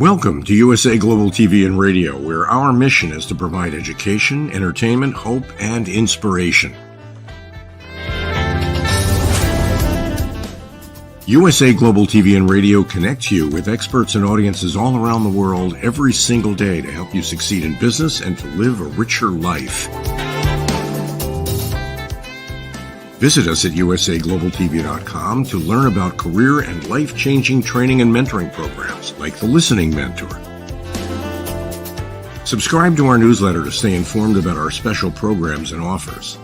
Welcome to USA Global TV and Radio, where our mission is to provide education, entertainment, hope, and inspiration. USA Global TV and Radio connects you with experts and audiences all around the world every single day to help you succeed in business and to live a richer life. Visit us at usaglobaltv.com to learn about career and life-changing training and mentoring programs like the Listening Mentor. Subscribe to our newsletter to stay informed about our special programs and offers.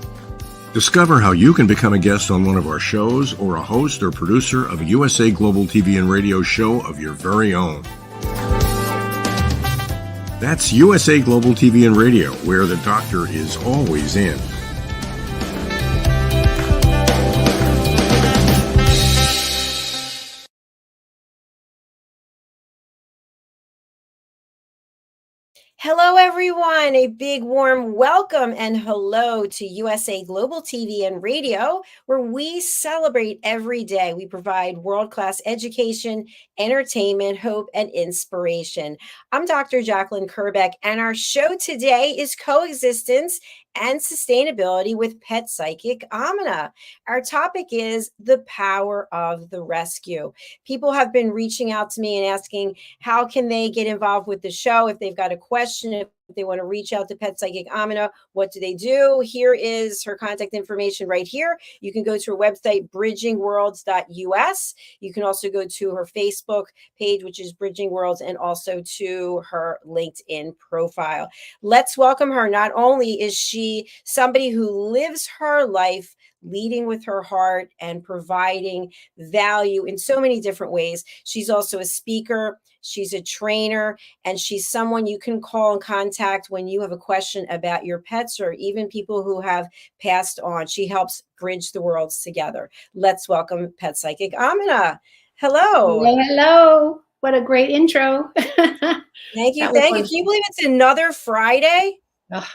Discover how you can become a guest on one of our shows or a host or producer of a USA Global TV and Radio show of your very own. That's USA Global TV and Radio, where the doctor is always in. Hello, everyone. A big warm welcome and hello to USA Global TV and Radio, where we celebrate every day. We provide world-class education, entertainment, hope, and inspiration. I'm Dr. JACALYN KERBECK, and our show today is Coexistence and Sustainability with Pet Psychic AMINAH. Our topic is the power of the rescue. People have been reaching out to me and asking how can they get involved with the show if they've got a question, if they want to reach out to Pet Psychic AMINAH. What do they do? Here is her contact information right here. You can go to her website, bridgingworlds.us. You can also go to her Facebook page, which is Bridging Worlds, and also to her LinkedIn profile. Let's welcome her. Not only is she somebody who lives her life leading with her heart and providing value in so many different ways. She's also a speaker, she's a trainer, and she's someone you can call and contact when you have a question about your pets or even people who have passed on. She helps bridge the worlds together. Let's welcome Pet Psychic AMINAH. Hello. Hello. What a great intro. Thank you. Thank you. Can you believe it's another Friday? Oh,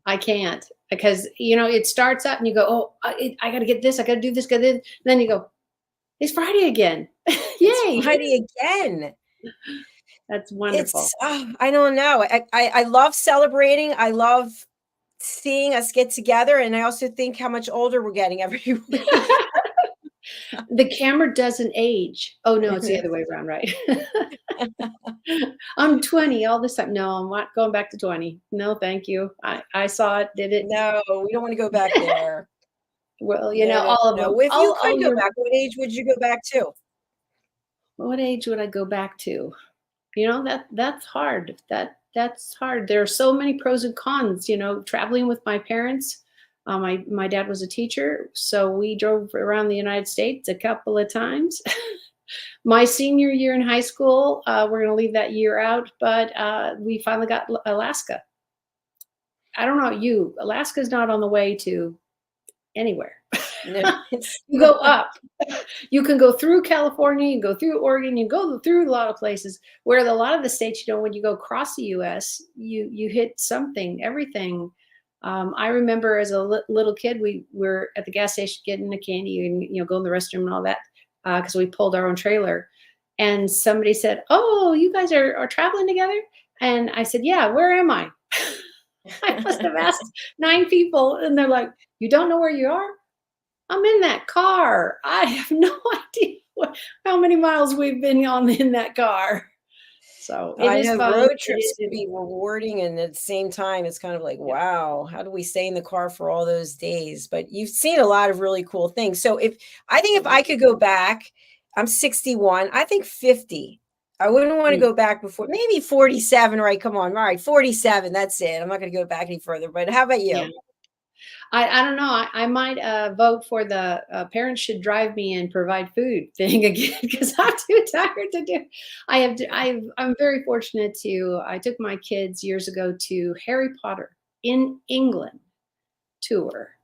I can't, because, you know, it starts out and you go, oh, I got to get this. I got to do this. Got this. Then you go, it's Friday again. Yay. It's Friday again. That's wonderful. I don't know. I love celebrating. I love seeing us get together. And I also think how much older we're getting every week. The camera doesn't age. Oh, no, it's the other way around, right? I'm 20 all this time. No, I'm not going back to 20. No, thank you. I saw it, did it. No, we don't want to go back there. Well, you know, all of them. If you could go back, what age would you go back to? What age would I go back to? You know, that's hard. That's hard. There are so many pros and cons, you know, traveling with my parents. My dad was a teacher, so we drove around the United States a couple of times. My senior year in high school, we're going to leave that year out, but we finally got Alaska. I don't know you. Alaska's not on the way to anywhere. No, it's You go up. You can go through California, you go through Oregon, you go through a lot of places where a lot of the states, when you go across the US, you hit something, everything. I remember as a little kid, we were at the gas station getting a candy and, go in the restroom and all that, because we pulled our own trailer. And somebody said, "Oh, you guys are traveling together?" And I said, "Yeah, where am I?" I must have asked 9 people, and they're like, "You don't know where you are?" I'm in that car. I have no idea how many miles we've been on in that car. So it I is know fun. road It trips can is, be rewarding, and at the same time, it's kind of like, yeah. wow, how do we stay in the car for all those days? But you've seen a lot of really cool things. So if I could go back, I'm 61, I think 50. I wouldn't want to Mm, go back before maybe 47, right? Come on. All right, 47. That's it. I'm not going to go back any further. But how about yeah. you? I don't know. I might vote for the parents should drive me and provide food thing again because I'm too tired to do. I'm very fortunate I took my kids years ago to Harry Potter in England tour.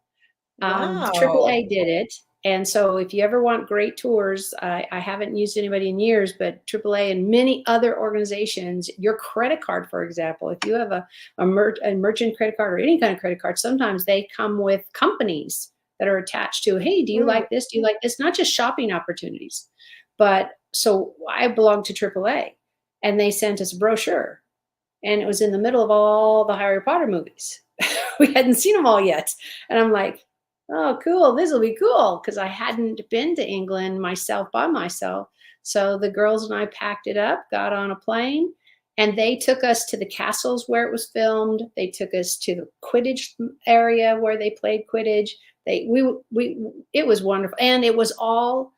Wow. AAA did it. And so if you ever want great tours, I haven't used anybody in years, but AAA and many other organizations, your credit card, for example, if you have a merchant credit card or any kind of credit card, sometimes they come with companies that are attached to, hey, do you Mm, like this? Do you like this? Not just shopping opportunities. But so I belong to AAA and they sent us a brochure and it was in the middle of all the Harry Potter movies. We hadn't seen them all yet. And I'm like, oh, cool. This will be cool. Because I hadn't been to England myself by myself. So the girls and I packed it up, got on a plane, and they took us to the castles where it was filmed. They took us to the Quidditch area where they played Quidditch. It was wonderful. And it was all,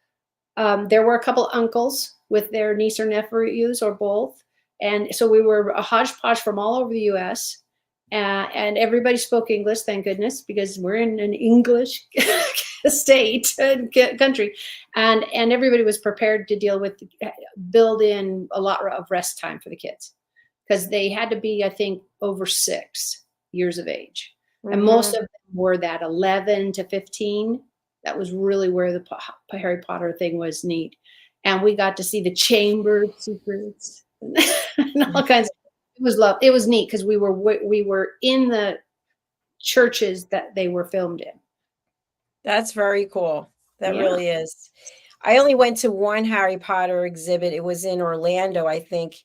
there were a couple uncles with their niece or nephews or both. And so we were a hodgepodge from all over the US. And everybody spoke English, thank goodness, because we're in an English state and country, and everybody was prepared to build in a lot of rest time for the kids because they had to be, I think, over 6 years of age, and most mhm. of them were that 11 to 15. That was really where the Harry Potter thing was neat, and we got to see the Chamber of Secrets and all kinds of it was neat because we were in the churches that they were filmed in. That's very cool. That Yeah. really is. I only went to one Harry Potter exhibit. It was in Orlando, I think.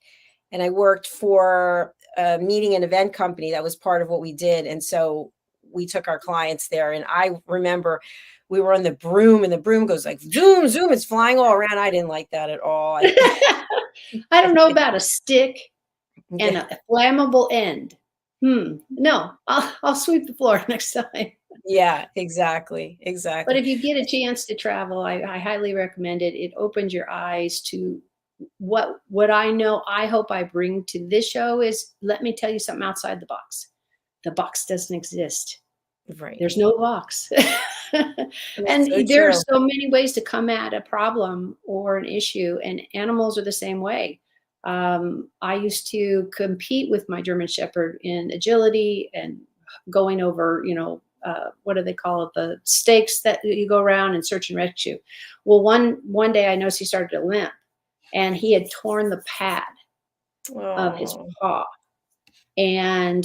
And I worked for a meeting and event company. That was part of what we did. And so we took our clients there. And I remember we were on the broom and the broom goes like zoom, zoom, it's flying all around. I didn't like that at all. I don't know about a stick and Yeah, a flammable end. No, I'll sweep the floor next time. yeah, exactly. But Exactly. if you get a chance to travel, I highly recommend it. It opens your eyes to what I know. I hope I bring to this show is let me tell you something outside the box. The box doesn't exist. Right. There's no box. That's And so there are true. so many ways to come at a problem or an issue, and animals are the same way. I used to compete with my German Shepherd in agility and going over, what do they call it? The stakes that you go around and search and rescue. Well, one day I noticed he started to limp, and he had torn the pad of his Oh, paw, and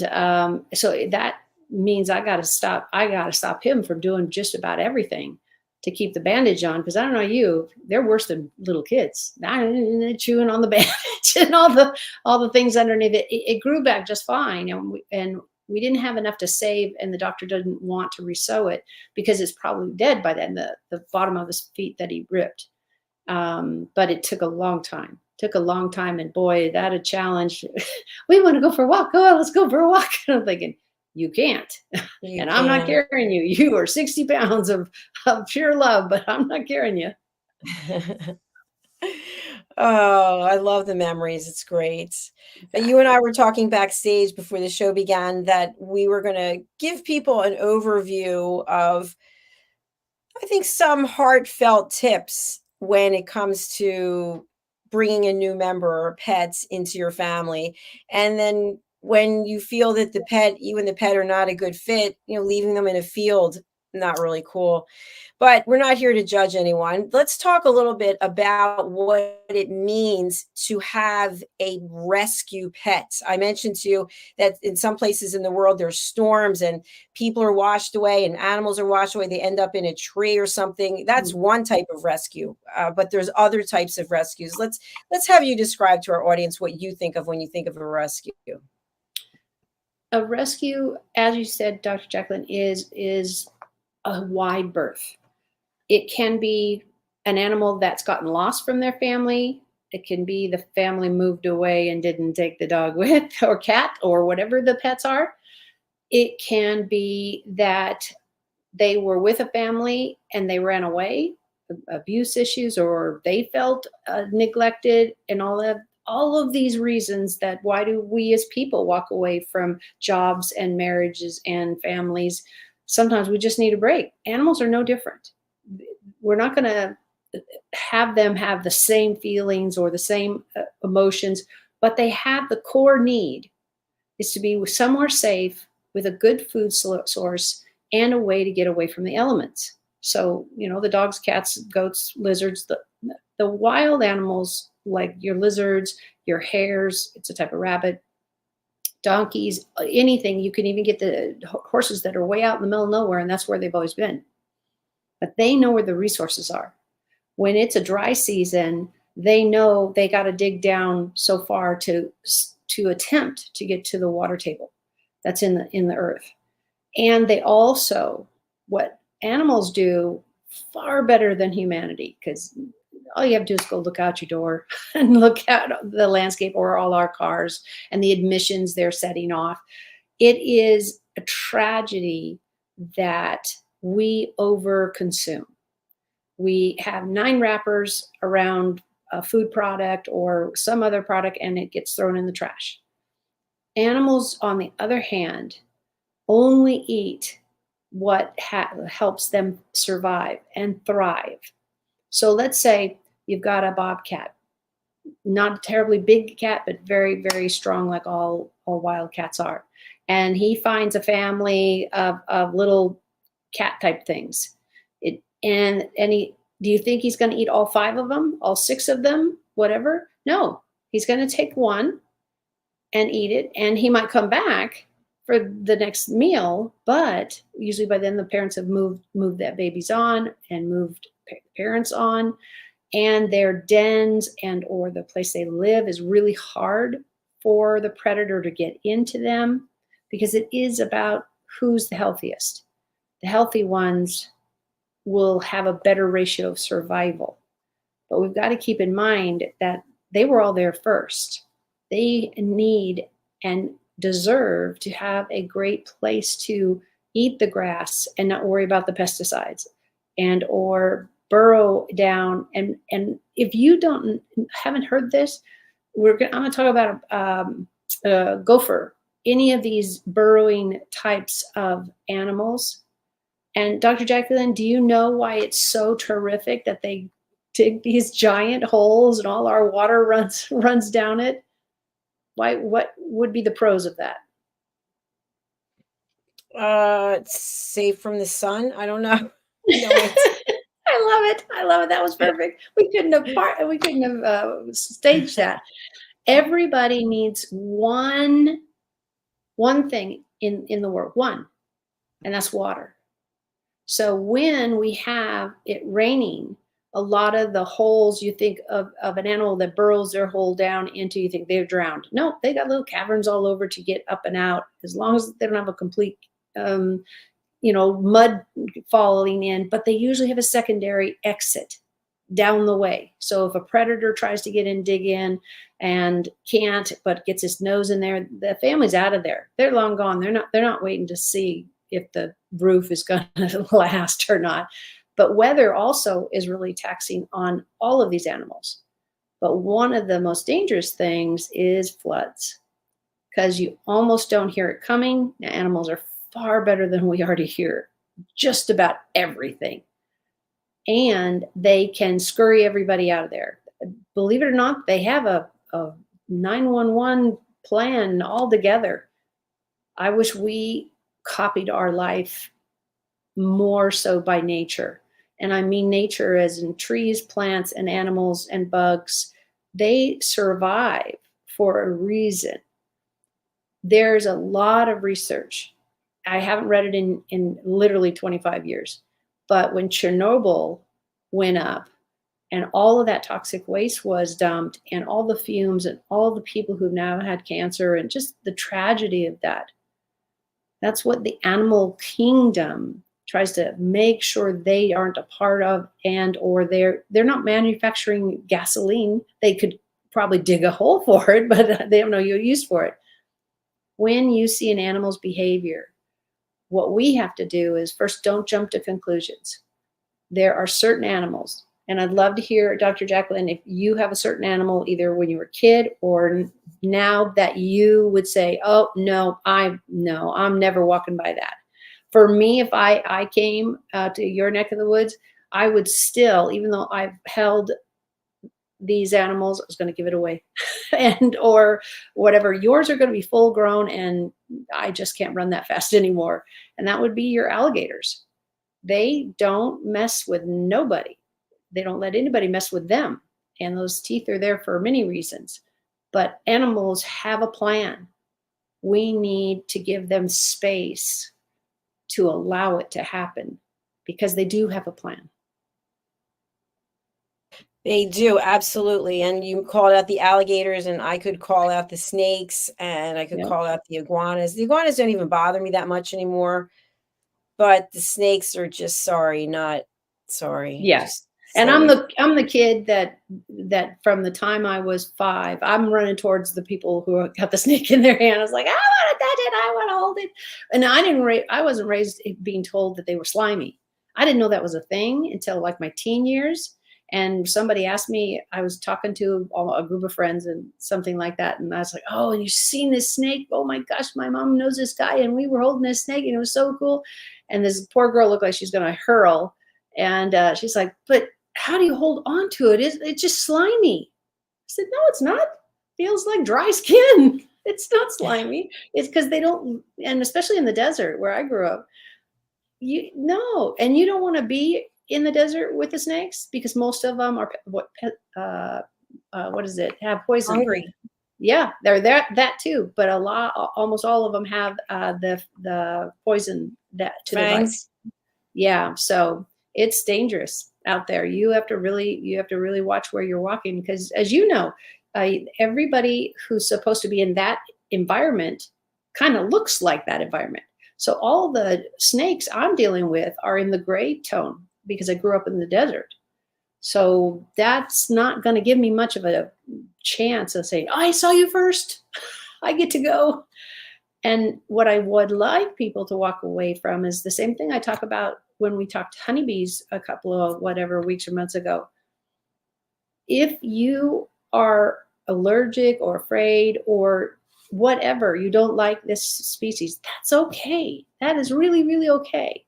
so that means I got to stop him from doing just about everything to keep the bandage on, because I don't know you, they're worse than little kids. They're chewing on the bandage and all the things underneath it. It grew back just fine, and we didn't have enough to save, and the doctor didn't want to resew it because it's probably dead by then, the bottom of his feet that he ripped. But it took a long time. Took a long time, and boy, that a challenge. We want to go for a walk. Go on, let's go for a walk. And I'm thinking, you can't, you and I'm not can. carrying you. You are 60 pounds of pure love, but I'm not carrying you. Oh, I love the memories. It's great. You and Exactly. I were talking backstage before the show began that we were going to give people an overview of, I think, some heartfelt tips when it comes to bringing a new member or pets into your family. And then when you feel that you and the pet are not a good fit, leaving them in a field not really cool. But we're not here to judge anyone. Let's talk a little bit about what it means to have a rescue pet. I mentioned to you that in some places in the world there's storms and people are washed away and animals are washed away. They end up in a tree or something. That's one type of rescue, but there's other types of rescues. Let's have you describe to our audience what you think of when you think of a rescue. A rescue, as you said, Dr. JACALYN, is a wide berth. It can be an animal that's gotten lost from their family. It can be the family moved away and didn't take the dog with, or cat, or whatever the pets are. It can be that they were with a family and they ran away, abuse issues, or they felt neglected, and all of these reasons that why do we as people walk away from jobs and marriages and families? Sometimes we just need a break. Animals are no different. We're not going to have them have the same feelings or the same emotions, but they have the core need is to be somewhere safe with a good food source and a way to get away from the elements. So, the dogs, cats, goats, lizards, the wild animals like your lizards, your hares, it's a type of rabbit, donkeys, anything. You can even get the horses that are way out in the middle of nowhere, and that's where they've always been. But they know where the resources are. When it's a dry season, they know they got to dig down so far to attempt to get to the water table that's in the earth. And they also, what animals do far better than humanity, because all you have to do is go look out your door and look at the landscape or all our cars and the emissions they're setting off. It is a tragedy that we overconsume. We have 9 wrappers around a food product or some other product, and it gets thrown in the trash. Animals, on the other hand, only eat what helps them survive and thrive. So let's say you've got a bobcat, not a terribly big cat, but very, very strong, like all wild cats are. And he finds a family of little cat type things. Do you think he's going to eat all 5 of them, all 6 of them, whatever? No, he's going to take one and eat it. And he might come back for the next meal, but usually by then the parents have moved that babies on and moved parents on, and their dens and or the place they live is really hard for the predator to get into them, because it is about who's the healthiest. The healthy ones will have a better ratio of survival. But we've got to keep in mind that they were all there first. They need and deserve to have a great place to eat the grass and not worry about the pesticides and or burrow down. And if you haven't heard this, I'm going to talk about a gopher, any of these burrowing types of animals. And Dr. JACALYN, do you know why it's so terrific that they dig these giant holes and all our water runs down it? Why? What would be the pros of that? It's safe from the sun. I don't know. No, I love it. That was perfect. We couldn't have staged that. Everybody needs one thing in the world, one, and that's water. So when we have it raining, a lot of the holes you think of an animal that burrows their hole down into, you think they're drowned. No, they got little caverns all over to get up and out, as long as they don't have a complete, mud falling in, but they usually have a secondary exit down the way. So if a predator tries to get in, dig in and can't, but gets his nose in there, the family's out of there. They're long gone. They're not waiting to see if the roof is going to last or not. But weather also is really taxing on all of these animals. But one of the most dangerous things is floods, because you almost don't hear it coming. The animals are far better than we are to hear just about everything. And they can scurry everybody out of there. Believe it or not, they have a 911 plan all together. I wish we copied our life more so by nature. And I mean nature as in trees, plants, and animals and bugs. They survive for a reason. There's a lot of research. I haven't read it in literally 25 years. But when Chernobyl went up and all of that toxic waste was dumped and all the fumes and all the people who've now had cancer and just the tragedy of that, that's what the animal kingdom tries to make sure they aren't a part of, and or they're not manufacturing gasoline. They could probably dig a hole for it, but they have no use for it. When you see an animal's behavior, what we have to do is first, don't jump to conclusions. There are certain animals, and I'd love to hear, Dr. JACALYN, if you have a certain animal, either when you were a kid or now, that you would say, oh, no, I'm never walking by that. For me, if I came to your neck of the woods, I would still, even though I've held these animals, I was going to give it away and or whatever. Yours are going to be full grown and I just can't run that fast anymore. And that would be your alligators. They don't mess with nobody. They don't let anybody mess with them. And those teeth are there for many reasons. But animals have a plan. We need to give them space to allow it to happen because they do have a plan. They do, absolutely. And you called out the alligators, and I could call out the snakes, and I could call out the iguanas. The iguanas don't even bother me that much anymore, but the snakes are just not sorry. Yes. And I'm the kid that from the time I was 5, I'm running towards the people who got the snake in their hand. I was like, I want to touch it. I want to hold it. And I wasn't raised being told that they were slimy. I didn't know that was a thing until like my teen years. And somebody asked me, I was talking to a group of friends and something like that. And I was like, oh, and you've seen this snake? Oh my gosh, my mom knows this guy. And we were holding this snake and it was so cool. And this poor girl looked like she's going to hurl. And she's like, but how do you hold on to it? It's just slimy. I said, no, it's not. It feels like dry skin. It's not slimy. It's because they don't, and especially in the desert where I grew up, and you don't want to be in the desert with the snakes because most of them are have poison. Hungry. Yeah, they're that too. But almost all of them have the poison that to the bite. Yeah, so it's dangerous out there. You have to really watch where you're walking because, as you know, everybody who's supposed to be in that environment kind of looks like that environment. So all the snakes I'm dealing with are in the gray tone because I grew up in the desert. So that's not going to give me much of a chance of saying, oh, I saw you first. I get to go. And what I would like people to walk away from is the same thing I talk about when we talked honeybees a couple of weeks or months ago. If you are allergic or afraid or whatever, you don't like this species, that's okay. That is really, really okay.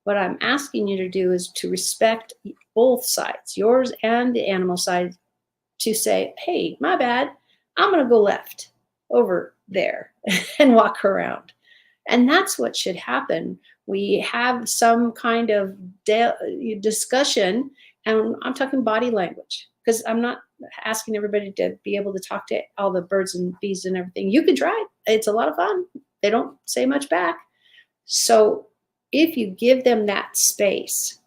What I'm asking you to do is to respect both sides, yours and the animal side, to say, hey, my bad, I'm going to go left over there and walk around. And that's what should happen. We have some kind of discussion, and I'm talking body language, because I'm not asking everybody to be able to talk to all the birds and bees and everything. You can try it. It's a lot of fun. They don't say much back. So if you give them that space,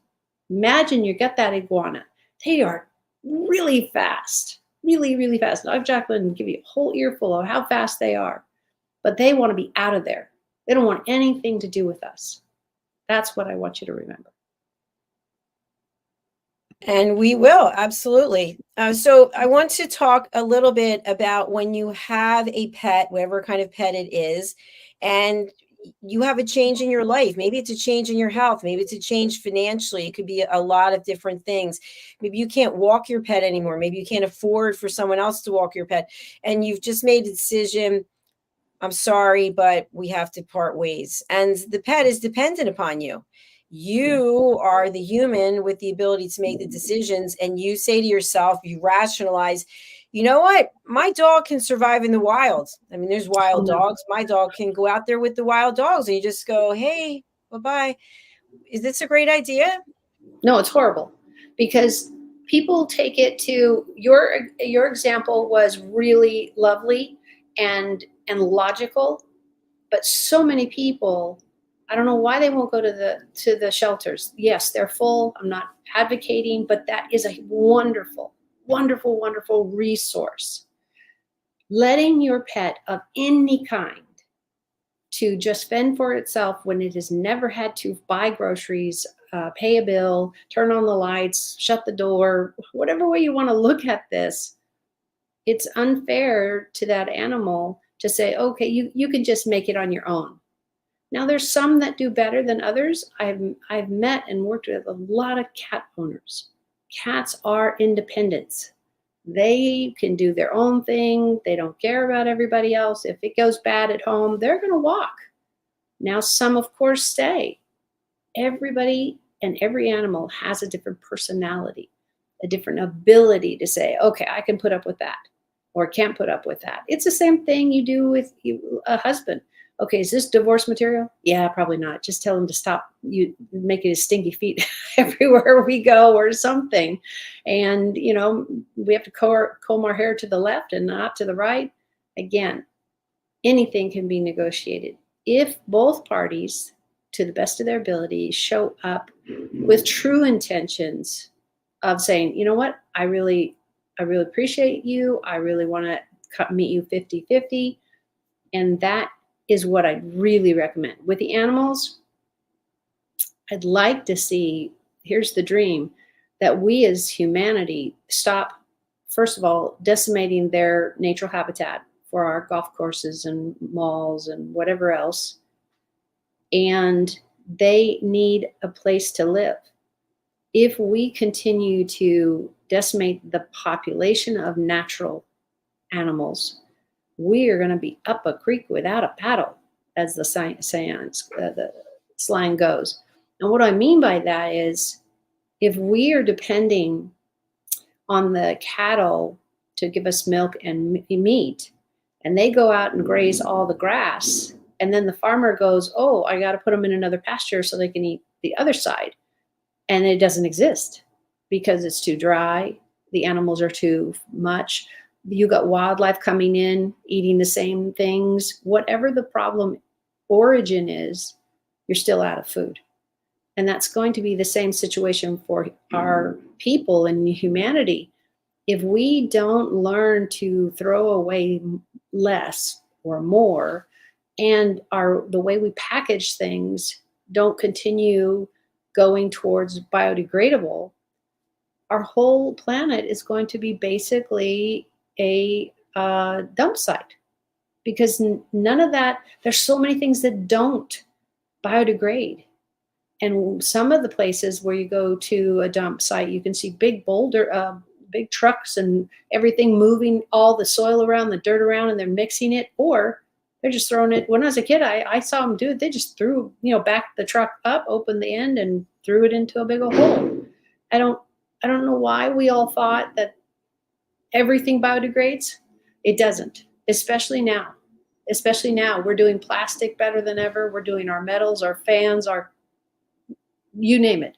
imagine you got that iguana. They are really fast, really, really fast. Dr. JACALYN can give you a whole earful of how fast they are, but they want to be out of there. They don't want anything to do with us. That's what I want you to remember. And we will, absolutely. So I want to talk a little bit about when you have a pet, whatever kind of pet it is, and you have a change in your life. Maybe it's a change in your health. Maybe it's a change financially. It could be a lot of different things. Maybe you can't walk your pet anymore. Maybe you can't afford for someone else to walk your pet. And you've just made a decision. I'm sorry, but we have to part ways. And the pet is dependent upon you. You are the human with the ability to make the decisions. And you say to yourself, you rationalize, you know what? My dog can survive in the wild. I mean, there's wild dogs. My dog can go out there with the wild dogs. And you just go, hey, bye-bye. is this a great idea? No, it's horrible, because people take it to your example was really lovely and logical, but so many people, I don't know why they won't go to the shelters. Yes, they're full. I'm not advocating, but that is a wonderful, wonderful, wonderful resource. Letting your pet of any kind to just fend for itself when it has never had to buy groceries, pay a bill, turn on the lights, shut the door, whatever way you want to look at this, it's unfair to that animal to say, okay, you can just make it on your own. Now, there's some that do better than others. I've met and worked with a lot of cat owners. Cats are independents. They can do their own thing. They don't care about everybody else. If it goes bad at home, they're going to walk. Now, some, of course, stay. Everybody and every animal has a different personality, a different ability to say, okay, I can put up with that or can't put up with that. It's the same thing you do with a husband. Okay, is this divorce material? Yeah, probably not. Just tell him to stop making his stinky feet everywhere we go or something. And, we have to comb our hair to the left and not to the right. Again, anything can be negotiated if both parties, to the best of their ability, show up with true intentions of saying, you know what, I really appreciate you. I really want to meet you 50-50. And that is what I'd really recommend. With the animals, I'd like to see, here's the dream, that we as humanity stop, first of all, decimating their natural habitat for our golf courses and malls and whatever else. And they need a place to live. If we continue to decimate the population of natural animals, we are going to be up a creek without a paddle, as the slang goes. And what I mean by that is, if we are depending on the cattle to give us milk and meat, and they go out and graze all the grass, and then the farmer goes, oh, I got to put them in another pasture so they can eat the other side. And it doesn't exist because it's too dry. The animals are too much. You got wildlife coming in, eating the same things. Whatever the problem origin is, you're still out of food. And that's going to be the same situation for our people and humanity. If we don't learn to throw away less or more, and the way we package things don't continue going towards biodegradable, our whole planet is going to be basically a dump site, because none of that, there's so many things that don't biodegrade. And some of the places where you go to a dump site, you can see big trucks and everything moving, all the soil around, the dirt around, and they're mixing it, or they're just throwing it. When I was a kid, I saw them do it. They just threw, backed the truck up, opened the end, and threw it into a big old hole. I don't know why we all thought that everything biodegrades. It doesn't, especially now. Especially now, we're doing plastic better than ever. We're doing our metals, our fans, our, you name it,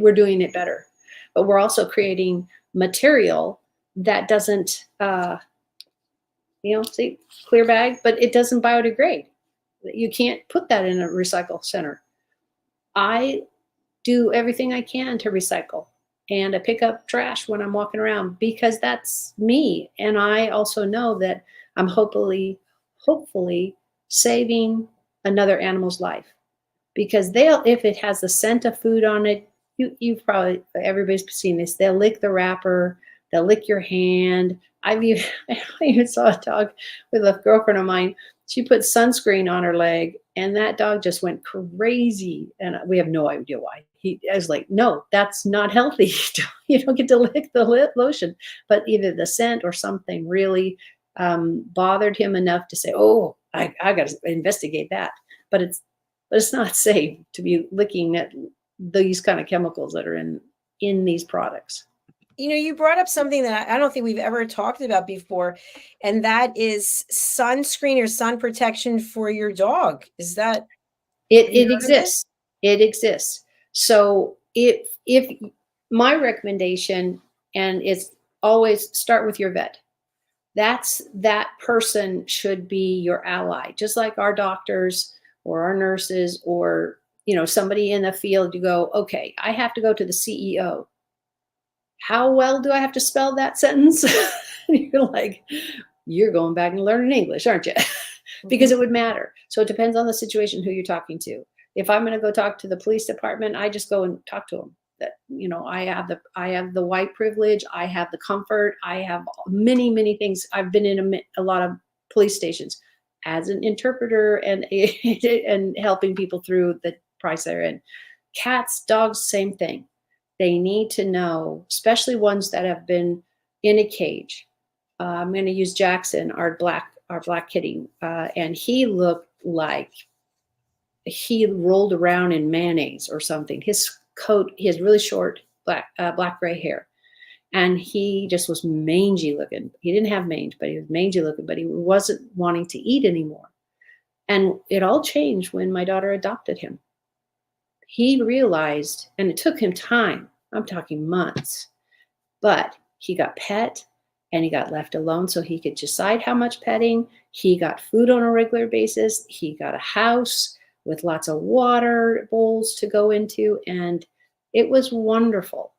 we're doing it better. But we're also creating material that doesn't, see, clear bag, but it doesn't biodegrade. You can't put that in a recycle center. I do everything I can to recycle, and I pick up trash when I'm walking around because that's me. And I also know that I'm hopefully saving another animal's life, because if it has the scent of food on it, you've probably, everybody's seen this, they'll lick the wrapper, they'll lick your hand. I even saw a dog with a girlfriend of mine. She put sunscreen on her leg, and that dog just went crazy. And we have no idea why. I was like, no, that's not healthy. You don't get to lick the lotion. But either the scent or something really bothered him enough to say, oh, I got to investigate that. But it's not safe to be licking at these kind of chemicals that are in these products. You brought up something that I don't think we've ever talked about before, and that is sunscreen or sun protection for your dog. Is that? It exists. It exists. So if my recommendation, and it's always start with your vet. That person should be your ally, just like our doctors or our nurses or somebody in the field. You go, okay, I have to go to the CEO. How well do I have to spell that sentence? You're like, you're going back and learning English, aren't you? Because it would matter. So it depends on the situation, who you're talking to. If I'm going to go talk to the police department, I just go and talk to them. That I have the white privilege. I have the comfort. I have many things. I've been in a lot of police stations as an interpreter and and helping people through the price they're in. Cats, dogs, same thing. They need to know, especially ones that have been in a cage. I'm going to use Jackson, our black kitty, and he looked like he rolled around in mayonnaise or something. His coat, he has really short black gray hair, and he just was mangy looking. He didn't have mange, but he was mangy looking. But he wasn't wanting to eat anymore, and it all changed when my daughter adopted him. He realized, and it took him time. I'm talking months, but he got pet. And he got left alone so he could decide how much petting. He got food on a regular basis. He got a house with lots of water bowls to go into. And it was wonderful.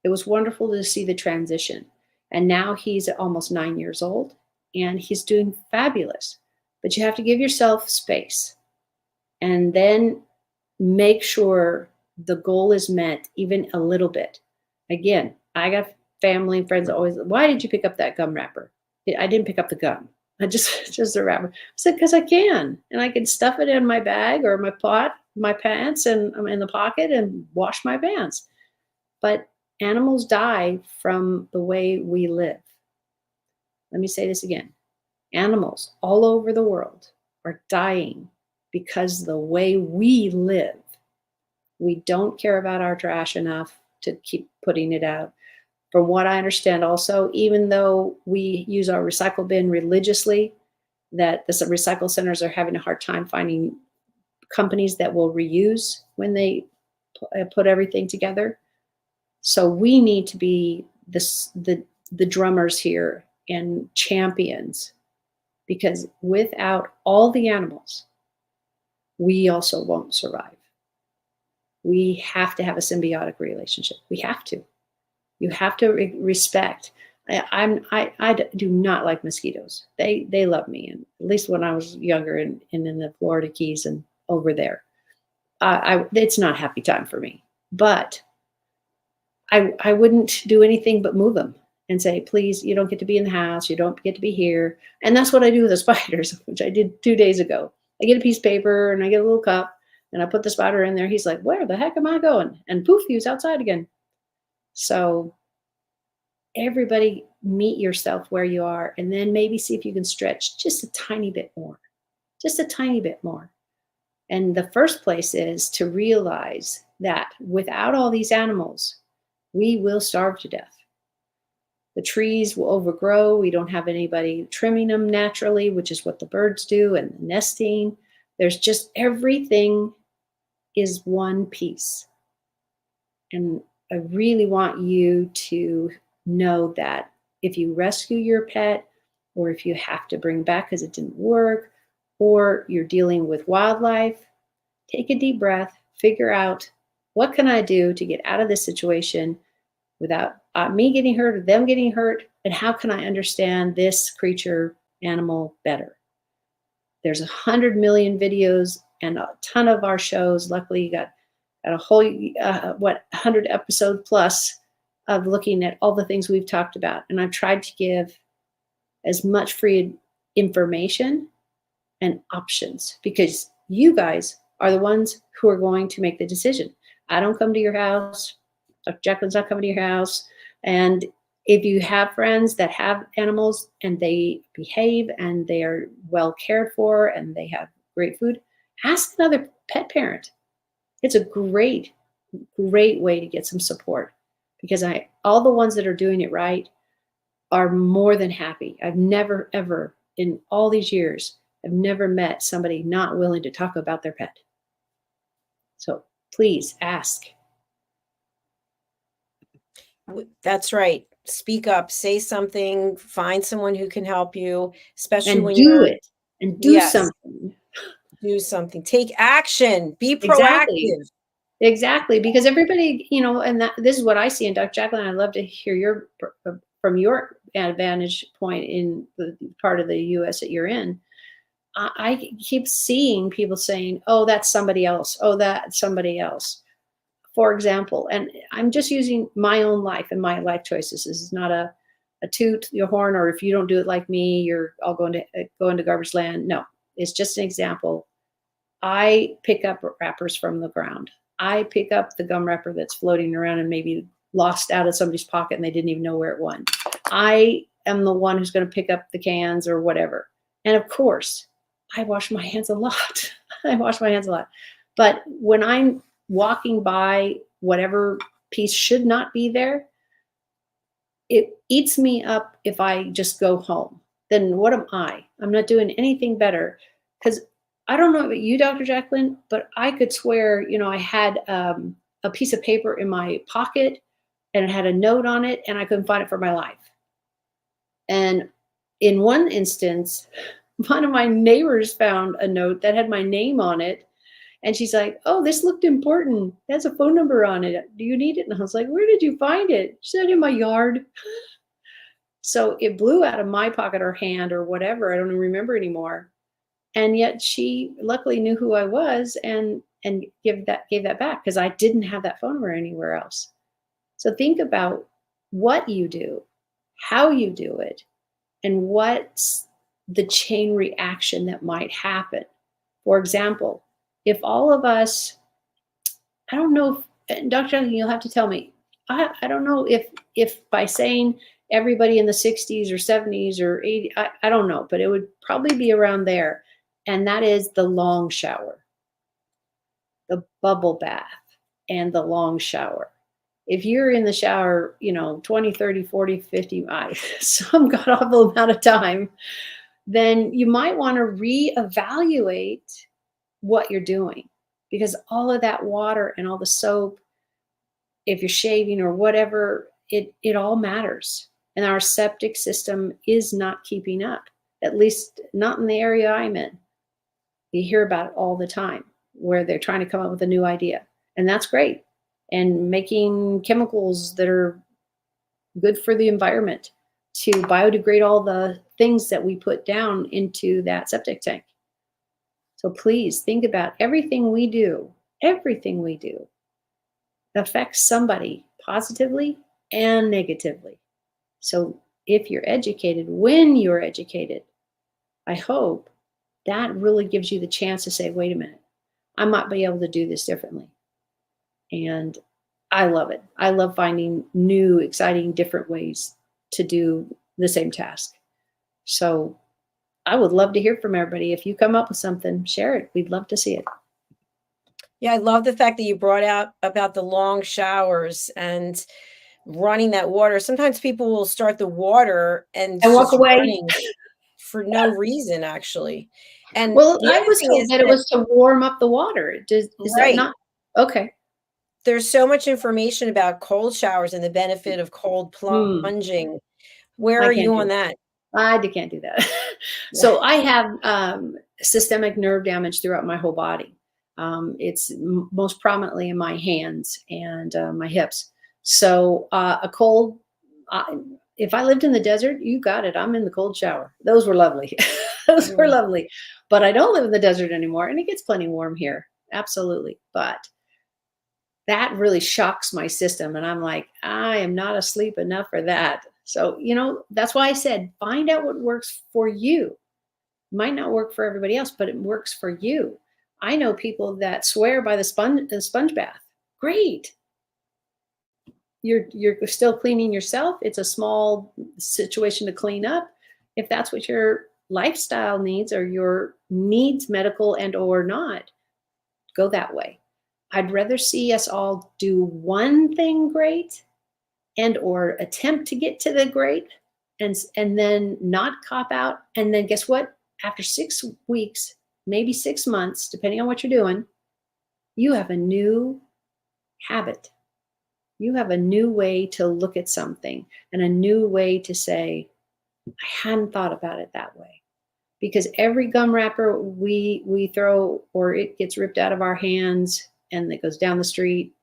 It was wonderful to see the transition. And now he's almost 9 years old and he's doing fabulous. But you have to give yourself space and then make sure the goal is met even a little bit. Again, I got family and friends always, why did you pick up that gum wrapper? I didn't pick up the gum. I just the wrapper. I said, because I can. And I can stuff it in my bag or my pants, and I'm in the pocket and wash my pants. But animals die from the way we live. Let me say this again. Animals all over the world are dying because the way we live. We don't care about our trash enough to keep putting it out. From what I understand also, even though we use our recycle bin religiously, that the recycle centers are having a hard time finding companies that will reuse when they put everything together. So we need to be the drummers here and champions, because without all the animals, we also won't survive. We have to have a symbiotic relationship. We have to. You have to respect. I do not like mosquitoes. They love me, and at least when I was younger and in the Florida Keys and over there, it's not a happy time for me. But I wouldn't do anything but move them and say, please, you don't get to be in the house. You don't get to be here. And that's what I do with the spiders, which I did 2 days ago. I get a piece of paper and I get a little cup and I put the spider in there. He's like, where the heck am I going? And poof, he was outside again. So everybody meet yourself where you are, and then maybe see if you can stretch just a tiny bit more, just a tiny bit more. And the first place is to realize that without all these animals, we will starve to death. The trees will overgrow. We don't have anybody trimming them naturally, which is what the birds do, and the nesting. There's just everything is one piece. And I really want you to know that if you rescue your pet, or if you have to bring back because it didn't work, or you're dealing with wildlife, take a deep breath, figure out, what can I do to get out of this situation without me getting hurt or them getting hurt, and how can I understand this creature, animal better? There's 100 million videos and a ton of our shows. Luckily, you got a whole 100 episode plus of looking at all the things we've talked about. And I've tried to give as much free information and options, because you guys are the ones who are going to make the decision. I don't come to your house. Dr. Jacalyn's not coming to your house. And if you have friends that have animals and they behave and they are well cared for and they have great food, ask another pet parent. It's a great way to get some support, because all the ones that are doing it right are more than happy. I've never, ever in all these years, I've never met somebody not willing to talk about their pet. So Please ask. That's right. Speak up, say something, find someone who can help you, especially And when do you're, it. And do yes, something. do something. Take action. Be Exactly. proactive. Exactly. Because everybody, and this is what I see in Dr. Jacalyn. I'd love to hear from your vantage point in the part of the US that you're in. I keep seeing people saying, oh, that's somebody else. Oh, that's somebody else. For example, and I'm just using my own life and my life choices. This is not a toot your horn, or if you don't do it like me, you're all going to go into garbage land. No, it's just an example. I pick up wrappers from the ground. I pick up the gum wrapper that's floating around and maybe lost out of somebody's pocket and they didn't even know where it went. I am the one who's going to pick up the cans or whatever. And of course, I wash my hands a lot. I wash my hands a lot. But when I'm walking by whatever piece should not be there, it eats me up if I just go home. Then what am I? I'm not doing anything better. Because I don't know about you, Dr. Jacalyn, but I could swear, I had a piece of paper in my pocket and it had a note on it and I couldn't find it for my life. And in one instance, one of my neighbors found a note that had my name on it. And she's like, oh, this looked important. It has a phone number on it. Do you need it? And I was like, where did you find it? She said, in my yard. So it blew out of my pocket or hand or whatever. I don't even remember anymore. And yet she luckily knew who I was and gave that back because I didn't have that phone number anywhere else. So think about what you do, how you do it, and what's the chain reaction that might happen. For example, if all of us, I don't know, Dr. Johnson, you'll have to tell me, I don't know if by saying everybody in the 60s or 70s or 80, I don't know, but it would probably be around there. And that is the long shower, the bubble bath, and the long shower. If you're in the shower, 20, 30, 40, 50, some god awful amount of time, then you might want to reevaluate what you're doing, because all of that water and all the soap, if you're shaving or whatever, it all matters. And our septic system is not keeping up, at least not in the area I'm in. You hear about it all the time where they're trying to come up with a new idea, and that's great. And making chemicals that are good for the environment to biodegrade all the things that we put down into that septic tank. So please think about everything we do affects somebody positively and negatively. So if you're educated, when you're educated, I hope that really gives you the chance to say, wait a minute, I might be able to do this differently. And I love it. I love finding new, exciting, different ways to do the same task. So I would love to hear from everybody. If you come up with something, share it. We'd love to see it. Yeah, I love the fact that you brought out about the long showers and running that water. Sometimes people will start the water and walk just away running for no reason, actually. And well, the I other was thing told is that it was to warm up the water. Is right. that not? Okay. There's so much information about cold showers and the benefit of cold plunging. Where are you on that? I can't do that. So I have systemic nerve damage throughout my whole body. It's most prominently in my hands and my hips. So a cold, if I lived in the desert, you got it. I'm in the cold shower. Those were lovely. Those were lovely. But I don't live in the desert anymore, and it gets plenty warm here. Absolutely. But that really shocks my system. And I'm like, I am not asleep enough for that. So, that's why I said, find out what works for you. It might not work for everybody else, but it works for you. I know people that swear by the sponge bath. Great. You're still cleaning yourself. It's a small situation to clean up. If that's what your lifestyle needs or your needs, medical and or not, go that way. I'd rather see us all do one thing great and or attempt to get to the great and then not cop out. And then guess what? After 6 weeks, maybe 6 months, depending on what you're doing, you have a new habit. You have a new way to look at something and a new way to say, I hadn't thought about it that way. Because every gum wrapper we throw, or it gets ripped out of our hands and it goes down the street,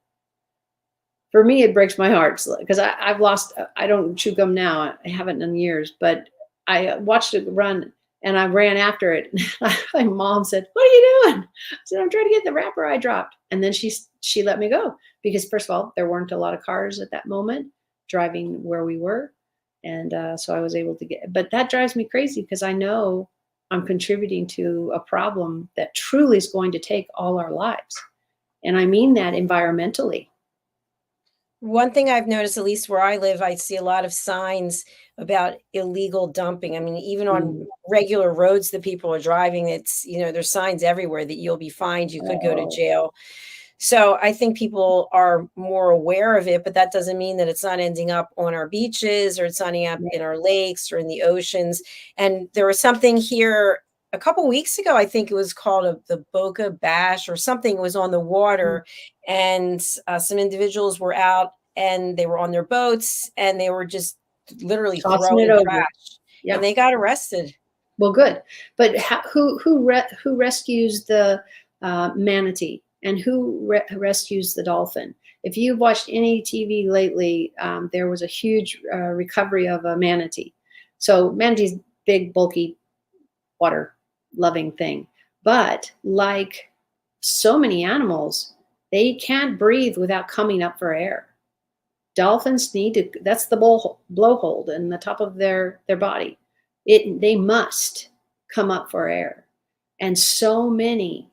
for me, it breaks my heart because I've lost, I don't chew gum now. I haven't in years, but I watched it run and I ran after it. My mom said, "What are you doing?" I said, "I'm trying to get the wrapper I dropped." And then she let me go because, first of all, there weren't a lot of cars at that moment driving where we were. And so I was able to get, but that drives me crazy because I know I'm contributing to a problem that truly is going to take all our lives. And I mean that environmentally. One thing I've noticed, at least where I live, I see a lot of signs about illegal dumping. I mean, even on regular roads that people are driving, it's, there's signs everywhere that you'll be fined, you could go to jail. So I think people are more aware of it, but that doesn't mean that it's not ending up on our beaches or it's ending up in our lakes or in the oceans. And there was something here a couple weeks ago, I think it was called the Boca Bash or something. It was on the water, and some individuals were out and they were on their boats and they were just literally Tossing it throwing over. trash. Yep. And they got arrested. Well, good. But who rescues the manatee and who rescues the dolphin? If you've watched any TV lately, there was a huge recovery of a manatee. So manatee's big, bulky, water-loving thing. But like so many animals, they can't breathe without coming up for air. Dolphins need to, that's the blowhole in the top of their body. They must come up for air. And so many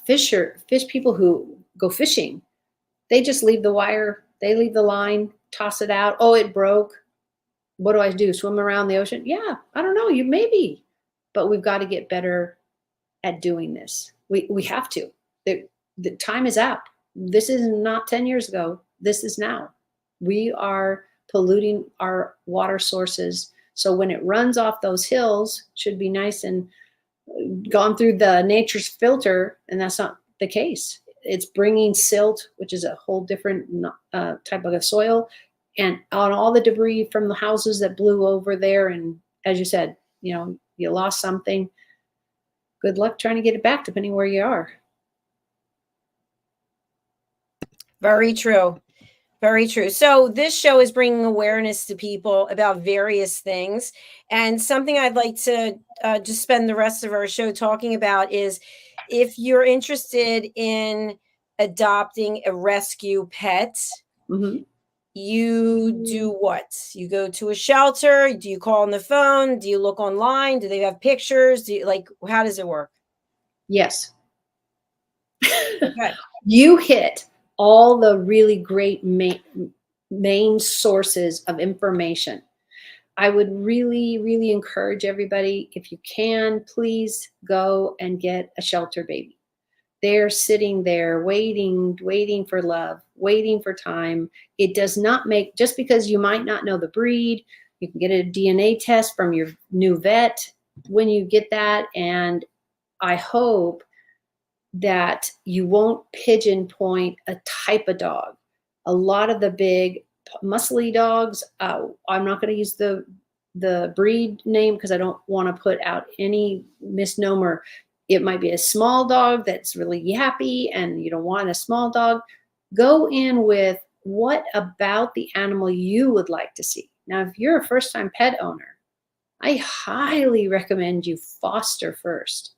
fish people who go fishing, they just leave the wire, they leave the line, toss it out. Oh, it broke. What do I do? Swim around the ocean? Yeah, I don't know. You maybe, but we've got to get better at doing this. We have to. The time is out. This is not 10 years ago. This is now. We are polluting our water sources. So when it runs off those hills, it should be nice and gone through the nature's filter, and that's not the case. It's bringing silt, which is a whole different type of soil, and on all the debris from the houses that blew over there. And as you said, you lost something. Good luck trying to get it back, depending where you are. Very true. Very true. So this show is bringing awareness to people about various things. And something I'd like to just spend the rest of our show talking about is if you're interested in adopting a rescue pet, you do what? You go to a shelter? Do you call on the phone? Do you look online? Do they have pictures? How does it work? Yes. Okay. You hit all the really great main sources of information. I would really, really encourage everybody, if you can, please go and get a shelter baby. They're sitting there waiting for love, waiting for time. It does not make, just because you might not know the breed, you can get a DNA test from your new vet when you get that. And I hope that you won't pigeon point a type of dog. A lot of the big muscly dogs, I'm not going to use the breed name because I don't want to put out any misnomer. It might be a small dog that's really yappy and you don't want a small dog. Go in with what about the animal you would like to see. Now, if you're a first-time pet owner, I highly recommend you foster first.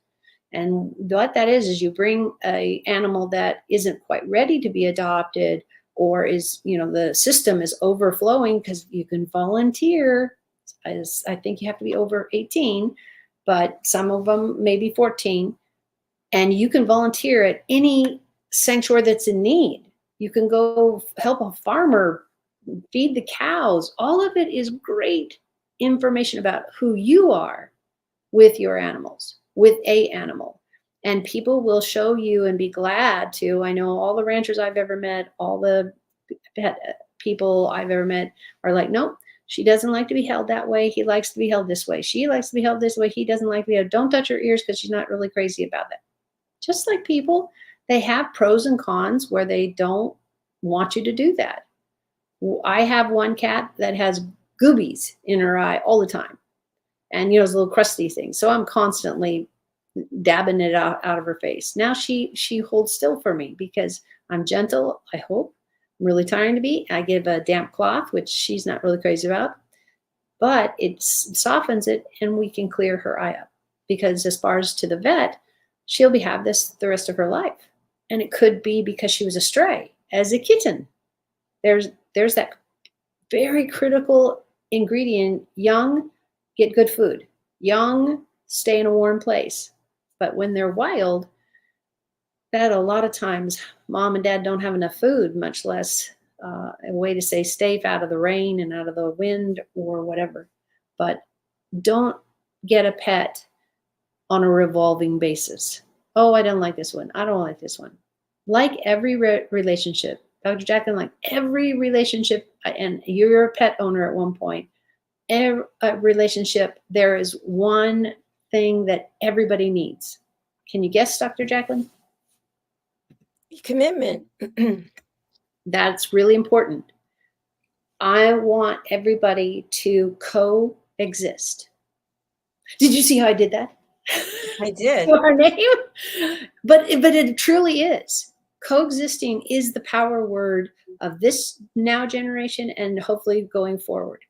And what that is you bring a animal that isn't quite ready to be adopted, or is, the system is overflowing, because you can volunteer. I think you have to be over 18, but some of them maybe 14. And you can volunteer at any sanctuary that's in need. You can go help a farmer feed the cows. All of it is great information about who you are with your animals, with a animal. And people will show you and be glad to. I know all the ranchers I've ever met, all the pet people I've ever met are like, nope, she doesn't like to be held that way. He likes to be held this way. She likes to be held this way. He doesn't like to be held. Don't touch her ears because she's not really crazy about that. Just like people, They have pros and cons where they don't want you to do that. I have one cat that has goobies in her eye all the time. And, those little crusty things. So I'm constantly dabbing it out of her face. Now she holds still for me because I'm gentle, I hope. I'm really trying to be. I give a damp cloth, which she's not really crazy about. But it softens it and we can clear her eye up. Because as far as to the vet, she'll have this the rest of her life. And it could be because she was a stray as a kitten. There's that very critical ingredient. Young, get good food. Young, stay in a warm place. But when they're wild, that a lot of times mom and dad don't have enough food, much less a way to stay safe out of the rain and out of the wind or whatever. But don't get a pet on a revolving basis. Oh, I don't like this one. I don't like this one. Like every relationship, Dr. JACALYN, like every relationship, and you're a pet owner at one point, every relationship, there is one thing that everybody needs. Can you guess, Dr. JACALYN? Commitment. That's really important. I want everybody to coexist. Did you see how I did that? I did. Our name? But it truly is. Coexisting is the power word of this now generation and hopefully going forward.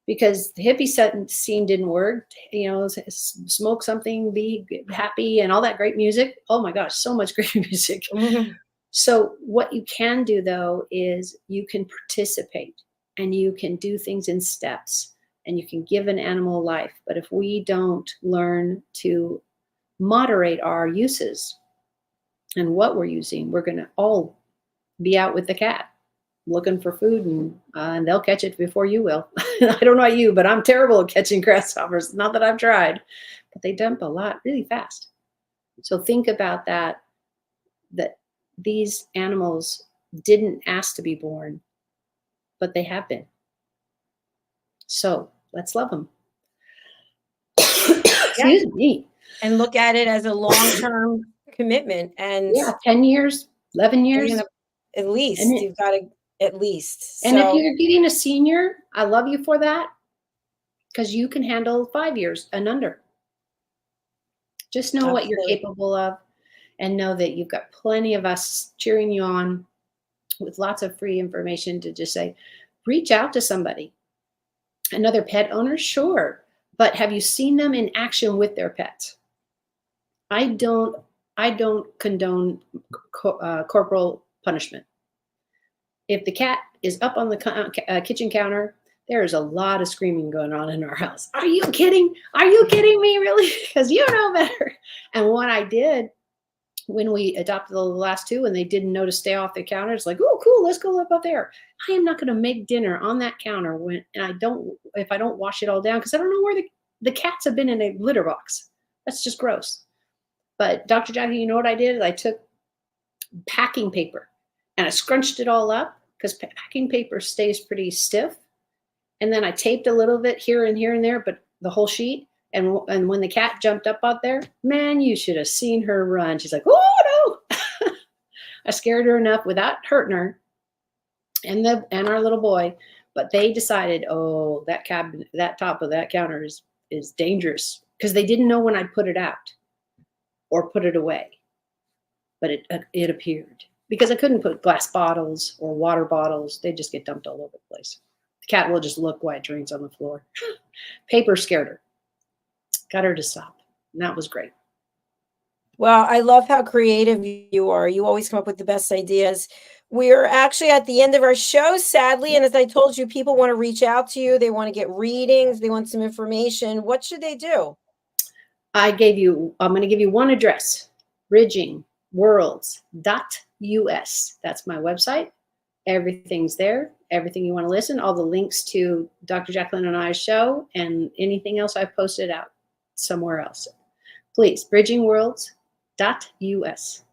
Because the hippie scene didn't work, smoke something, be happy, and all that great music. Oh my gosh, so much great music. Mm-hmm. So what you can do though is you can participate and you can do things in steps and you can give an animal life. But if we don't learn to moderate our uses and what we're using, we're going to all be out with the cat looking for food and they'll catch it before you will. I don't know about you, but I'm terrible at catching grasshoppers. Not that I've tried, but they dump a lot really fast. So think about that these animals didn't ask to be born, but they have been. So let's love them. Excuse me. And look at it as a long-term commitment. And 10 years, 11 years. At least. You've got to at least. And if you're getting a senior, I love you for that because you can handle 5 years and under. Just know what you're capable of and know that you've got plenty of us cheering you on with lots of free information to just say, reach out to somebody. Another pet owner, sure. But have you seen them in action with their pets? I don't condone corporal punishment. If the cat is up on the kitchen counter, there is a lot of screaming going on in our house. Are you kidding? Are you kidding me, really? Because you know better. And what I did when we adopted the last two and they didn't know to stay off the counter, it's like, oh, cool, let's go live up there. I am not going to make dinner on that counter if I don't wash it all down because I don't know where the cats have been in a litter box. That's just gross. But Dr. Jackie, you know what I did? I took packing paper and I scrunched it all up because packing paper stays pretty stiff. And then I taped a little bit here and there, but the whole sheet. And when the cat jumped up out there, man, you should have seen her run. She's like, oh, no. I scared her enough without hurting her and our little boy. But they decided, oh, that top of that counter is dangerous because they didn't know when I'd put it out or put it away. But it appeared because I couldn't put glass bottles or water bottles. They just get dumped all over the place. The cat will just look while it drinks on the floor. Paper scared her. Got her to stop. And that was great. Well, I love how creative you are. You always come up with the best ideas. We're actually at the end of our show, sadly. And as I told you, people want to reach out to you. They want to get readings. They want some information. What should they do? I'm going to give you one address, bridgingworlds.us. That's my website. Everything's there. Everything you want to listen, all the links to Dr. JACALYN and I's show and anything else I've posted out somewhere else. Please, bridgingworlds.us.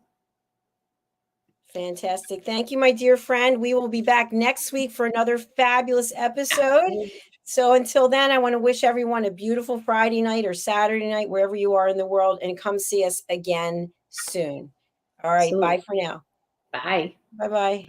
Fantastic. Thank you, my dear friend. We will be back next week for another fabulous episode. So until then, I want to wish everyone a beautiful Friday night or Saturday night, wherever you are in the world, and come see us again soon. All right. Absolutely. Bye for now. Bye. Bye-bye.